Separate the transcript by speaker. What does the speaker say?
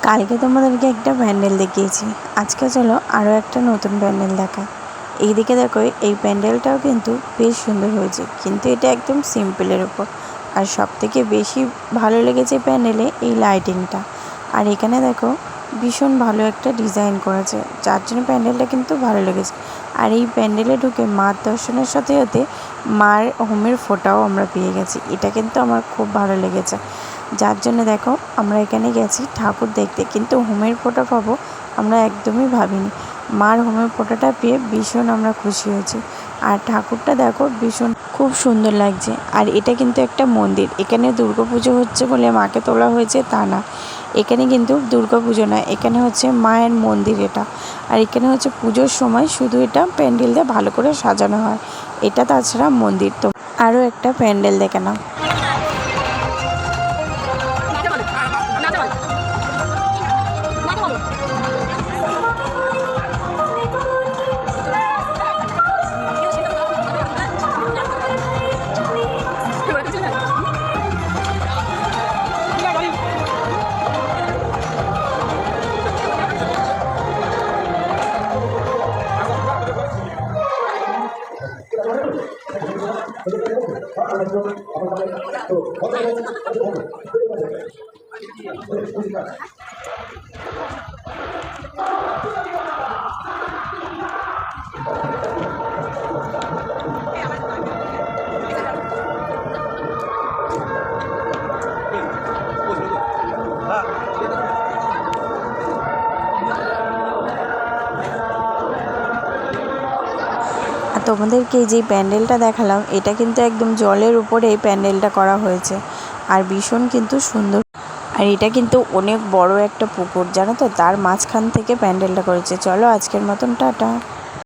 Speaker 1: কালকে তোমাদেরকে একটা প্যান্ডেল দেখিয়েছি, আজকে চলো আরও একটা নতুন প্যান্ডেল দেখায়। এইদিকে দেখো, এই প্যান্ডেলটাও কিন্তু বেশ সুন্দর হয়েছে, কিন্তু এটা একদম সিম্পলের উপর। আর সবথেকে বেশি ভালো লেগেছে প্যান্ডেলে এই লাইটিংটা। আর এখানে দেখো ভীষণ ভালো একটা ডিজাইন করেছে, যার জন্য প্যান্ডেলটা কিন্তু ভালো লেগেছে। আর এই প্যান্ডেলে ঢুকে মার দর্শনের সাথে সাথে মার হোমের ফোঁটাও আমরা পেয়ে গেছি, এটা কিন্তু আমার খুব ভালো লেগেছে। যার জন্য দেখো আমরা এখানে গেছি ঠাকুর দেখতে, কিন্তু হোমের ফোঁটা পাবো আমরা একদমই ভাবিনি। মার হোমের ফোঁটাটা পেয়ে ভীষণ আমরা খুশি হয়েছি। আর ঠাকুরটা দেখো ভীষণ খুব সুন্দর লাগছে। আর এটা কিন্তু একটা মন্দির, এখানে দুর্গাপুজো হচ্ছে বলে মাকে তোলা হয়েছে তা না, এখানে কিন্তু দুর্গাপুজো নয়, এখানে হচ্ছে মায়ের মন্দির এটা। আর এখানে হচ্ছে পুজোর সময় শুধু এটা প্যান্ডেল দিয়ে ভালো করে সাজানো হয়, এটা তাছাড়া মন্দির। তো আরও একটা প্যান্ডেল দেখে নাও। আর তোমাদেরকে যে প্যান্ডেলটা দেখালাম, এটা কিন্তু একদম জলের উপরে এই প্যান্ডেলটা করা হয়েছে, আর ভীষণ কিন্তু সুন্দর। আর এটা কিন্তু অনেক বড় একটা পুকুর, জানো তো, তার মাঝখান থেকে প্যান্ডেলটা করেছে। চলো আজকের মতন টাটা।